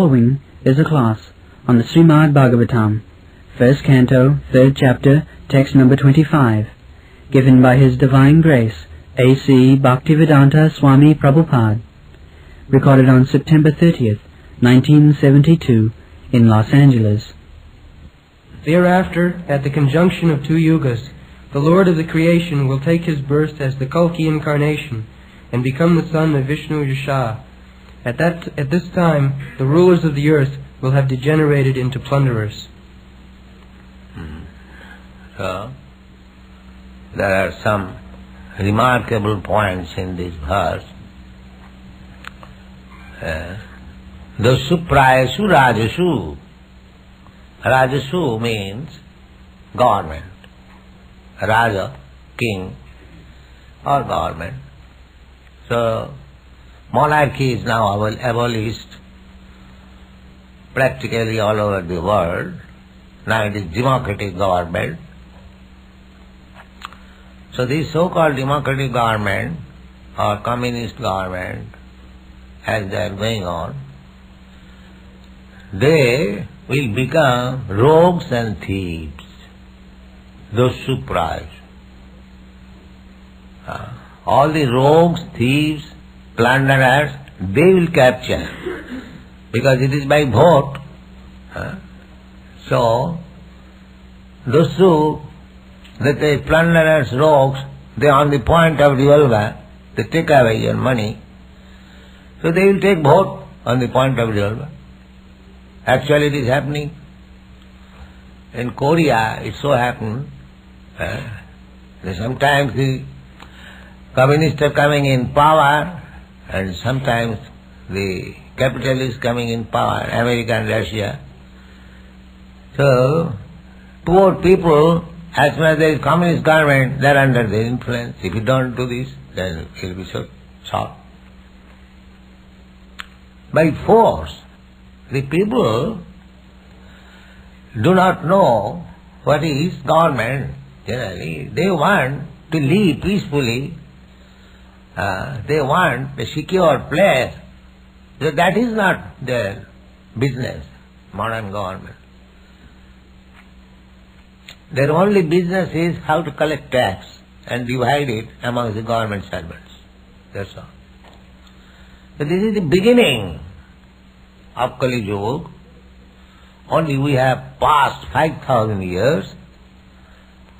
Following is a class on the Srimad Bhagavatam, first canto, third chapter, text number 25, given by His Divine Grace, A.C. Bhaktivedanta Swami Prabhupada, recorded on September 30th, 1972, in Los Angeles. Thereafter, at the conjunction of two yugas, the Lord of the creation will take his birth as the Kalki incarnation and become the son of Visnu Yasa. At this time, the rulers of the earth will have degenerated into plunderers. So, there are some remarkable points in this verse. Dosuprayasu Rajasu. Rajasu means government. Raja, king, or government. So, monarchy is now abolished practically all over the world. Now it is democratic government. So this so-called democratic government or communist government, as they are going on, they will become rogues and thieves. Those supras. All the rogues, thieves, plunderers, they will capture, because it is by vote. So, those who, the plunderers, rogues, they are on the point of revolver, they take away your money, so they will take vote on the point of revolver. Actually it is happening. In Korea, it so happened, that sometimes the communists are coming in power, and sometimes the capitalists coming in power, America and Russia. So, poor people, as soon as there is communist government, they are under their influence. If you don't do this, then it will be so short. By force, the people do not know what is government. Generally, they want to live peacefully. They want a secure place. So that is not their business, modern government. Their only business is how to collect tax and divide it among the government servants. That's all. So this is the beginning of Kali Yuga. Only we have passed 5,000 years,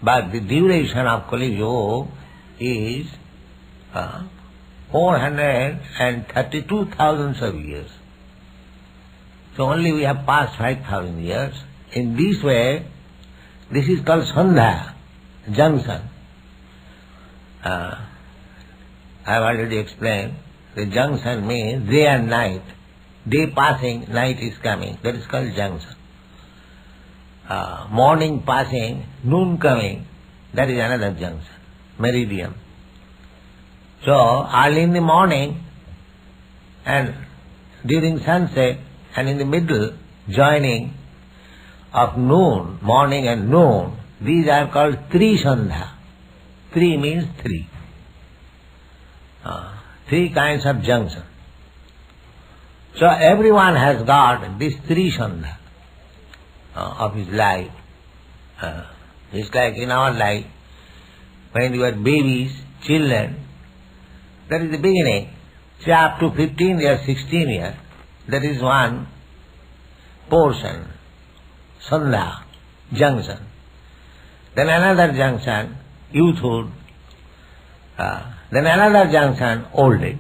but the duration of Kali Yuga is 432,000 of years. So only we have passed 5,000 years. In this way, this is called Sandhya, junction. I have already explained. The junction means day and night. Day passing, night is coming. That is called junction. Morning passing, noon coming. That is another junction, meridian. So, early in the morning and during sunset and in the middle, joining of noon, morning and noon, these are called Tri Sandhya. Tri means three. Three kinds of junction. So everyone has got this Tri Sandhya of his life. It's like in our life, when you are babies, children, that is the beginning. Say up to 15 years, 16 years, that is one portion, Sandhya, junction. Then another junction, youthhood. Then another junction, old age.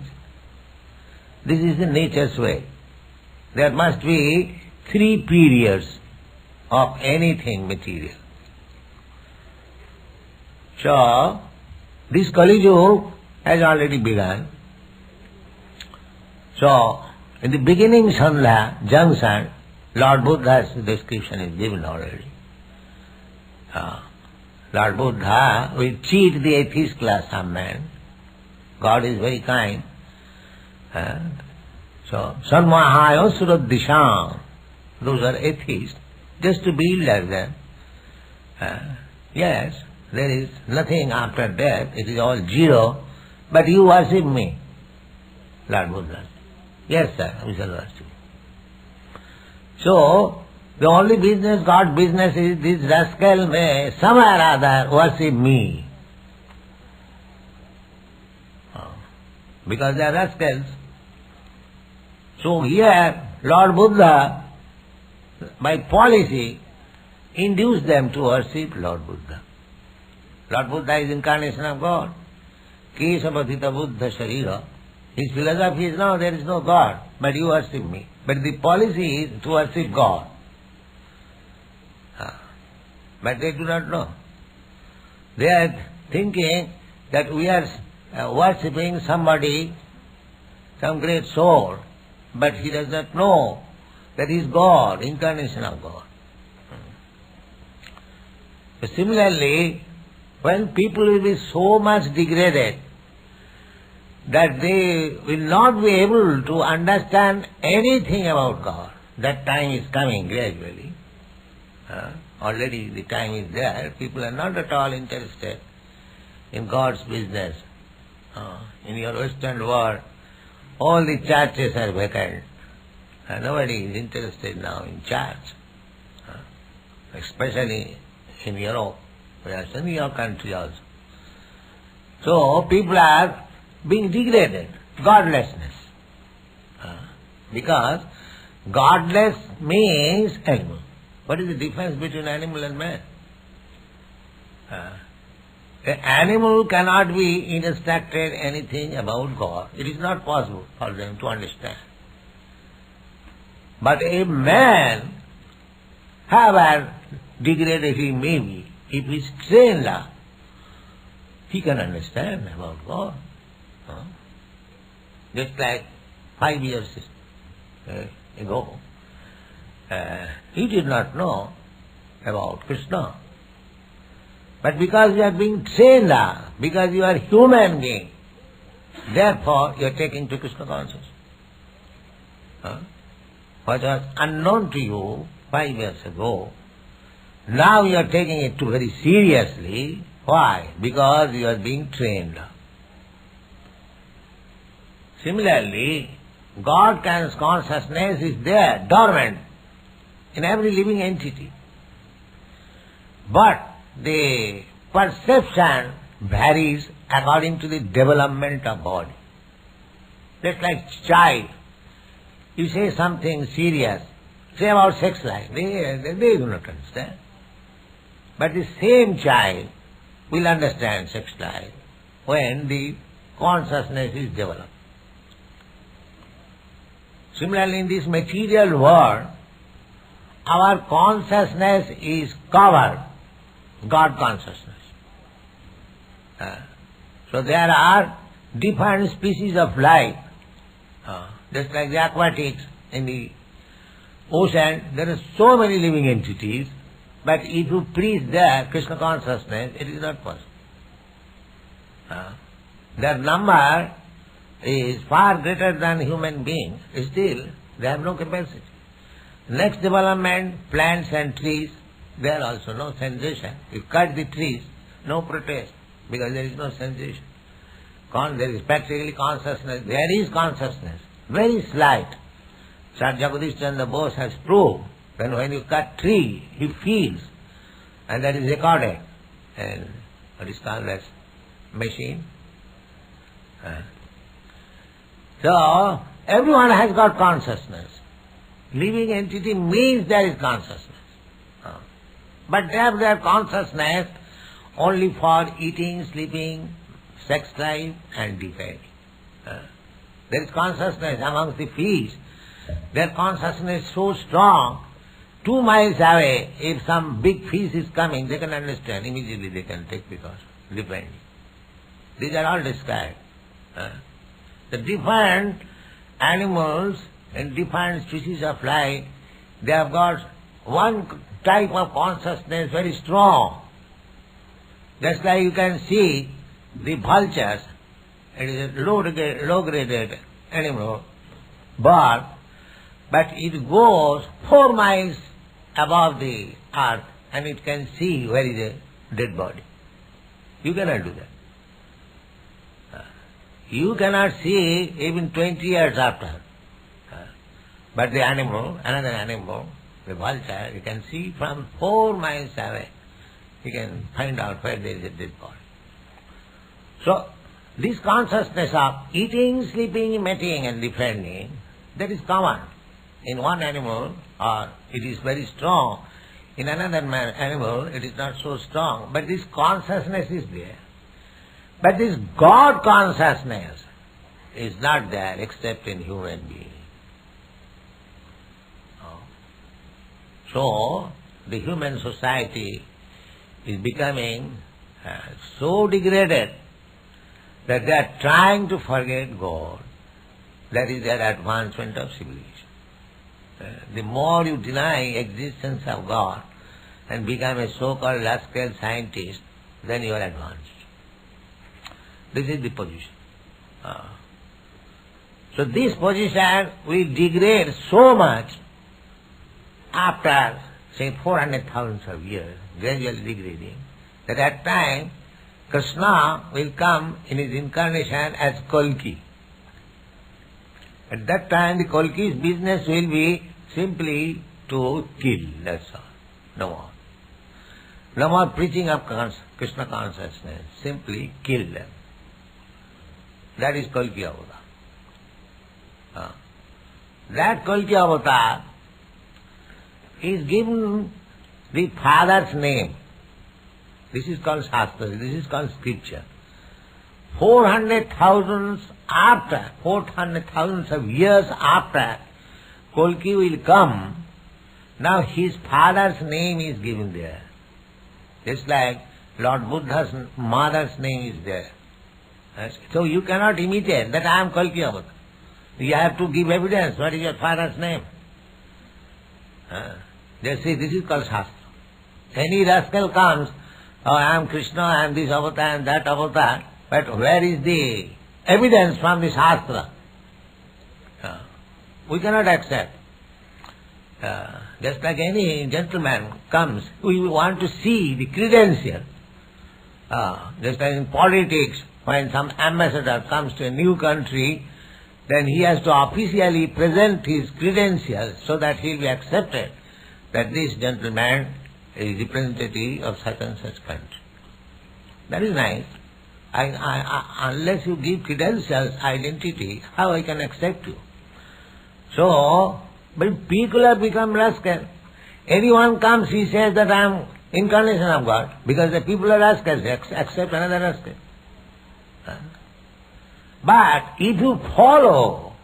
This is the nature's way. There must be 3 periods of anything material. So, this Kali Yuga has already begun. So, in the beginning Sandhya, junction, Lord Buddha's description is given already. Lord Buddha will cheat the atheist class of man. God is very kind. So, Sanmahaya Suradisham, those are atheists, just to be like them. Yes, there is nothing after death, it is all zero, but you worship me, Lord Buddha. Yes, sir, we shall worship. So, the only business, God's business is this rascal may somewhere or other worship me. Because they are rascals. So here, Lord Buddha, by policy, induced them to worship Lord Buddha. Lord Buddha is incarnation of God. Kesavadhita Buddha Sharira. His philosophy is no, there is no God, but you worship me. But the policy is to worship God. But they do not know. They are thinking that we are worshipping somebody, some great soul, but he does not know that he is God, incarnation of God. So similarly, when people will be so much degraded that they will not be able to understand anything about God, that time is coming gradually. Already the time is there. People are not at all interested in God's business. In your Western world, all the churches are vacant. Nobody is interested now in church. Especially in Europe, perhaps in your country also. So people are being degraded, godlessness. Because godless means animal. What is the difference between animal and man? An animal cannot be instructed anything about God. It is not possible for them to understand. But a man, however degraded he may be, if he is trained up, he can understand about God. Just like 5 years ago, he did not know about Krishna. But because you are being trained up, because you are human being, therefore you are taking to Krishna consciousness. What was unknown to you 5 years ago, now you are taking it too very seriously. Why? Because you are being trained up. Similarly, God consciousness is there, dormant, in every living entity. But the perception varies according to the development of body. Just like child, you say something serious, say about sex life, they do not understand. But the same child will understand sex life when the consciousness is developed. Similarly, in this material world, our consciousness is covered, God consciousness. So there are different species of life, just like the aquatics in the ocean, there are so many living entities, but if you preach there Krishna consciousness, it is not possible. Their number is far greater than human beings, still they have no capacity. Next development, plants and trees, there also no sensation. You cut the trees, no protest, because there is no sensation. There is practically consciousness. There is consciousness, very slight. Sir Jagadish Chandra Bose has proved that when you cut tree, he feels, and that is recorded. And what is called that machine? So, everyone has got consciousness. Living entity means there is consciousness. But they have their consciousness only for eating, sleeping, sex life and defending. There is consciousness amongst the fish. Their consciousness is so strong, 2 miles away, if some big fish is coming, they can understand, immediately they can take precaution, defending. These are all described. The different animals and different species of life, they have got one type of consciousness very strong. Just like you can see the vultures, it is a low-graded animal, bird, but it goes 4 miles above the earth and it can see where is a dead body. You cannot do that. You cannot see even 20 years after. But the animal, another animal, the vulture, you can see from 4 miles away. You can find out where there is a dead body. So, this consciousness of eating, sleeping, mating and defending, that is common in one animal, or it is very strong. In another animal, it is not so strong. But this consciousness is there. But this God consciousness is not there except in human being. So, the human society is becoming so degraded that they are trying to forget God. That is their advancement of civilization. The more you deny existence of God and become a so-called large-scale scientist, then you are advanced. This is the position. So this position will degrade so much after, say, 400,000 of years, gradually degrading, that at time Krishna will come in his incarnation as Kalki. At that time the Kalki's business will be simply to kill, that's all. No more. No more preaching of Krishna consciousness, simply kill them. That is Kalki avatar. That Kalki avatar is given the Father's name. This is called Shastra, this is called Scripture. 400,000 of years after Kalki will come, now his father's name is given there. Just like Lord Buddha's mother's name is there. So you cannot imitate that I am Kalki avatar. You have to give evidence. What is your father's name? They say this is called Shastra. Any rascal comes, oh, I am Krishna, I am this avatar and that avatar, but where is the evidence from the Shastra? We cannot accept. Just like any gentleman comes, we want to see the credential. Just like in politics, when some ambassador comes to a new country, then he has to officially present his credentials so that he will be accepted that this gentleman is representative of such and such country. That is nice. Unless you give credentials, identity, how I can accept you? So, but people have become rascal. Anyone comes, he says that I am incarnation of God, because the people are rascals, they accept another rascal. But if you follow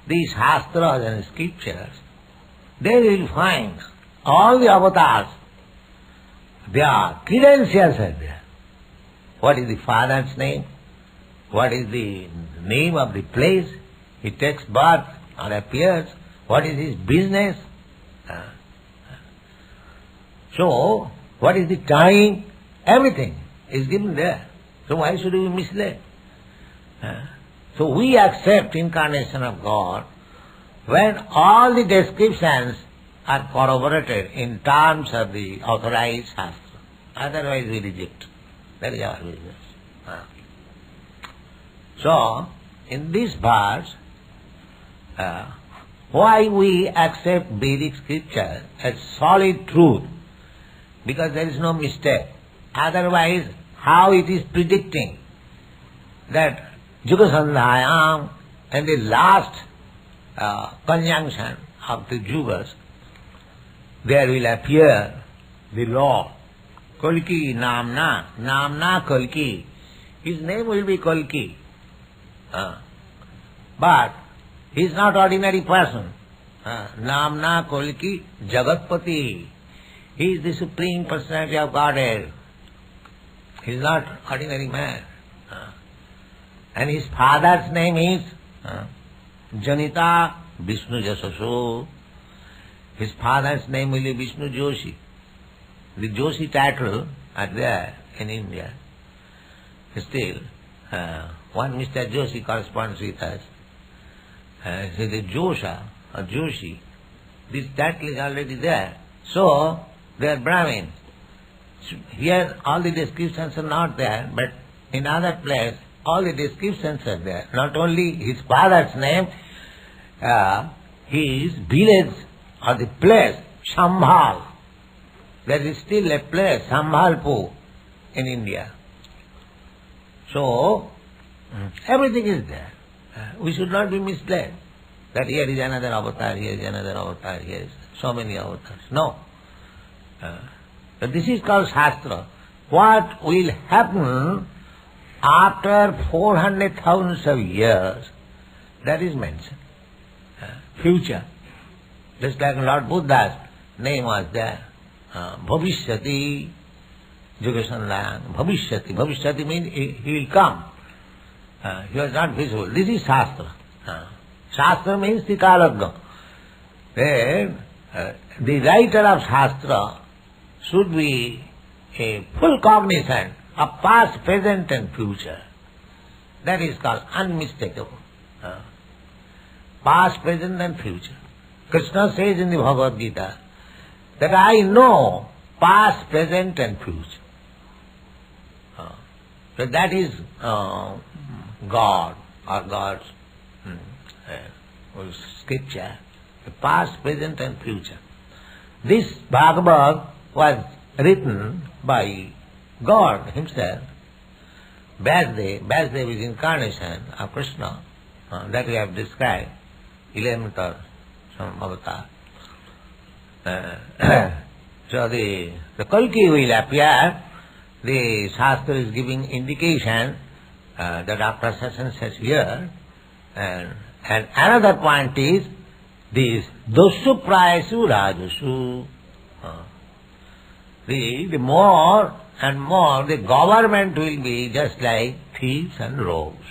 these Shastras and Scriptures, then you will find all the avatars, their credentials are there. What is the father's name? What is the name of the place he takes birth or appears? What is his business? So, what is the time? Everything is given there. So why should we misled? So we accept incarnation of God when all the descriptions are corroborated in terms of the authorized Shastra. Otherwise we reject. That is our business. So, in this verse, why we accept Vedic scripture as solid truth? Because there is no mistake. Otherwise, how it is predicting that Yugasandhayam and the last conjunction of the Yugas, there will appear the Lord. Kalki Namna Kalki. His name will be Kalki. But he is not ordinary person. Namna Kalki Jagatpati. He is the Supreme Personality of Godhead. He is not ordinary man. And his father's name is Janita Visnu Yasa. His father's name will be Vishnu Joshi. The Joshi title are there in India. Still, one Mr. Joshi corresponds with us. So the Josha or Joshi, this title is already there. So, they are Brahmins. Here all the descriptions are not there, but in other place all the descriptions are there. Not only his father's name, his village or the place, Sambhal. There is still a place, Sambhalpur, in India. So, everything is there. We should not be misled that here is another avatar, here is another avatar, here is so many avatars. No. But this is called Shastra. What will happen after 400,000 of years, that is mentioned. Future. Just like Lord Buddha's name was there. Bhavishyati, Yugasandhan, Bhavishyati. Bhavishyati means he will come. He was not visible. This is Shastra. Shastra means the Kalagga. Then the writer of Shastra should be a full cognizant of past, present and future. That is called unmistakable. Past, present and future. Krishna says in the Bhagavad Gita that I know past, present and future. So that is God or God's scripture. The past, present and future. This Bhagavad was written by God himself. Vasudev is incarnation of Krishna, that we have described, 11th or some avatar. So the Kalki will appear. The Shastra is giving indication that after such and such year. And another point is this Doshu Prayasu Rajasu. The more and more the government will be just like thieves and rogues.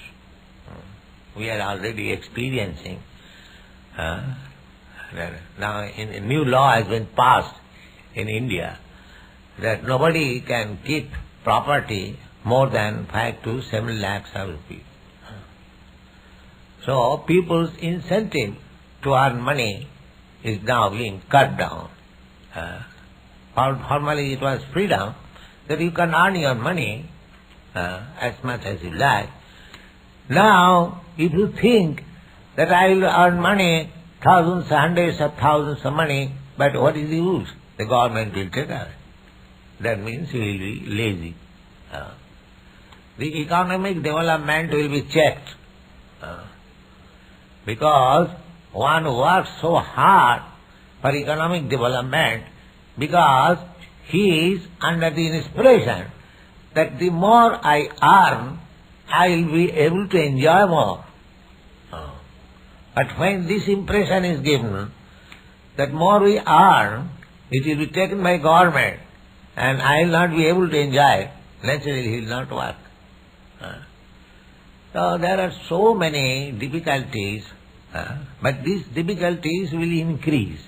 We are already experiencing. Now a new law has been passed in India that nobody can keep property more than 5 to 7 lakhs of rupees. So people's incentive to earn money is now being cut down. Formerly it was freedom, that you can earn your money as much as you like. Now, if you think that I will earn money, thousands, hundreds of thousands of money, but what is the use? The government will take away. That means you will be lazy. The economic development will be checked. Because one works so hard for economic development because he is under the inspiration that the more I earn, I will be able to enjoy more. But when this impression is given that more we earn, it will be taken by government and I will not be able to enjoy, naturally he will not work. So there are so many difficulties, but these difficulties will increase.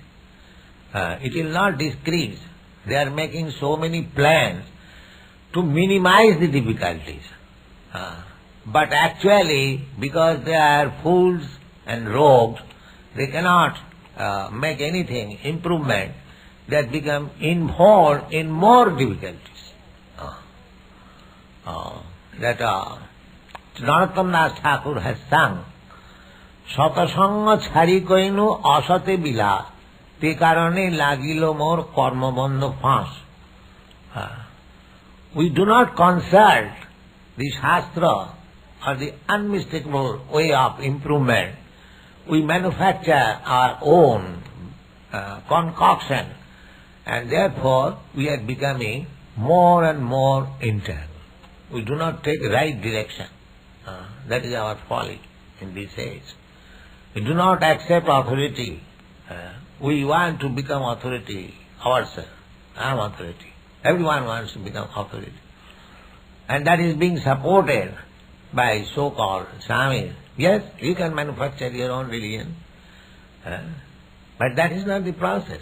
It will not decrease. They are making so many plans to minimize the difficulties. But actually, because they are fools and rogues, they cannot make anything, improvement, that become involved in more difficulties. That Narottam Das Thakur has sung, Satasanga chhari koinu asate bilas, te karone lagilo mor karmabandha phas. We do not consult the Shastra or the unmistakable way of improvement. We manufacture our own concoction, and therefore we are becoming more and more entangled. We do not take right direction. That is our folly in this age. We do not accept authority. We want to become authority ourselves. I am authority. Everyone wants to become authority. And that is being supported by so-called Swamis. Yes, you can manufacture your own religion. But that is not the process.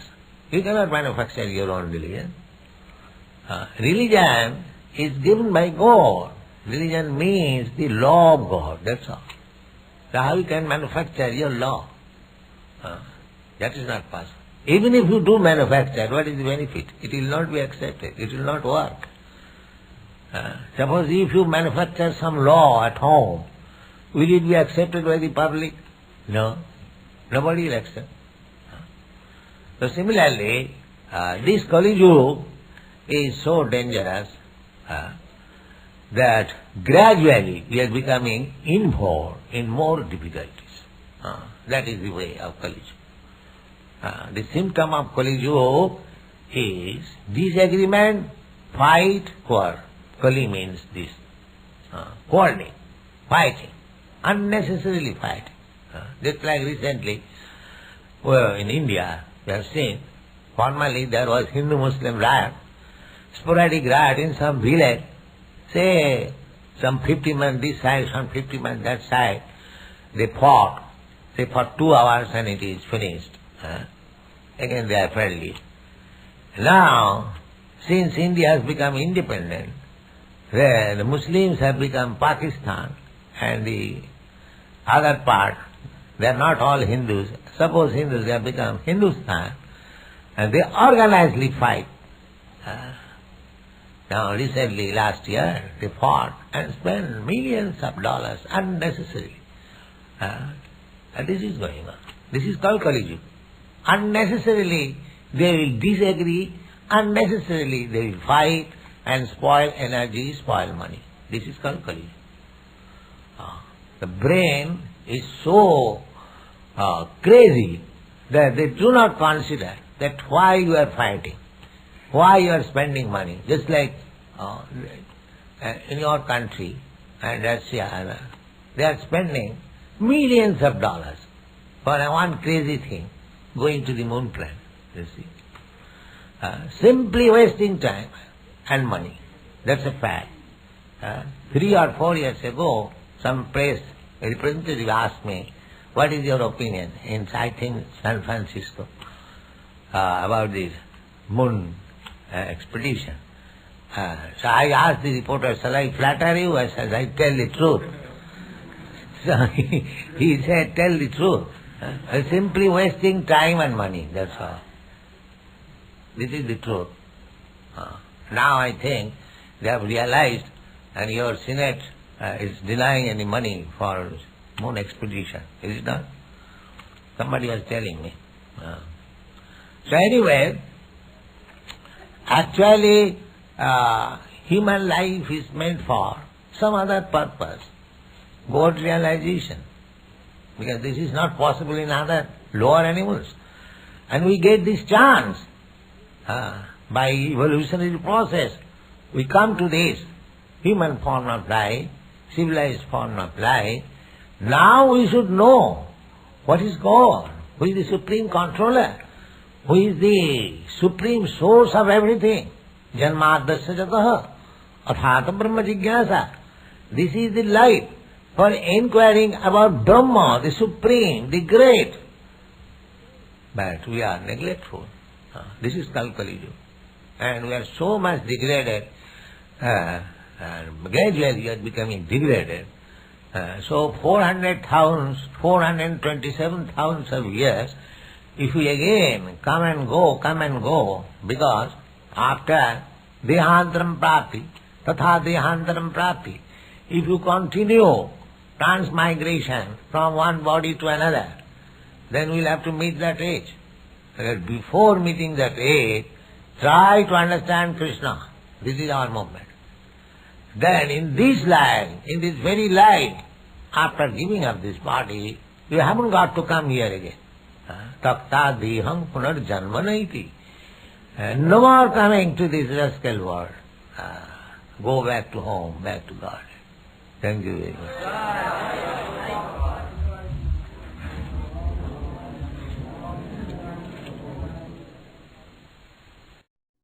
You cannot manufacture your own religion. Religion is given by God. Religion means the law of God, that's all. So how you can manufacture your law? That is not possible. Even if you do manufacture, what is the benefit? It will not be accepted. It will not work. Suppose if you manufacture some law at home, will it be accepted by the public? No. Nobody will accept. So similarly, this Kali Yuga is so dangerous that gradually we are becoming involved in more difficulties. That is the way of Kali Yuga. The symptom of Kali Yuga is disagreement, fight, quarrel. Kali means this. Quarreling, fighting, unnecessarily fighting. Just like recently, in India, we have seen, formerly there was Hindu-Muslim riot, sporadic riot in some village, say some 50 men this side, some 50 men that side, they fought, say for 2 hours and it is finished. Again they are friendly. Now, since India has become independent, where the Muslims have become Pakistan and the other part, they are not all Hindus. Suppose Hindus, they have become Hindustan, and they organizedly fight. Now recently, last year, they fought and spent millions of dollars unnecessarily. And this is going on. This is called Kali Yuga. Unnecessarily they will disagree, unnecessarily they will fight and spoil energy, spoil money. This is called Kali Yuga. The brain is so crazy that they do not consider that why you are fighting, why you are spending money. Just like in your country and Russia, they are spending millions of dollars for one crazy thing, going to the moon planet, you see. Simply wasting time and money. That's a fact. 3 or 4 years ago, some press representative asked me, what is your opinion in, I think, San Francisco about this moon expedition? So I asked the reporter, shall I flatter you or shall I tell the truth? So he said, tell the truth. Simply wasting time and money, that's all. This is the truth. Now I think they have realized, and your Senate is denying any money for moon expedition. Is it not? Somebody was telling me. So anyway, actually human life is meant for some other purpose, God realization. Because this is not possible in other lower animals. And we get this chance by evolutionary process. We come to this human form of life, civilized form of life. Now we should know what is God, who is the supreme controller, who is the supreme source of everything. Janmadasya jataha, athata brahma jigyasa. This is the light for inquiring about Brahma, the supreme, the great. But we are neglectful. This is Kali Yuga. And we are so much degraded, gradually we are becoming degraded. So 427,000 of years, if we again come and go, because after dehantaram prapti, tatha dehantaram prapti, if you continue transmigration from one body to another, then we will have to meet that age. But before meeting that age, try to understand Krishna. This is our movement. Then in this life, in this very life, after giving up this body, you haven't got to come here again. Takta diham punar janmanaiti. No more coming to this rascal world. Go back to home, back to God. Thank you very much.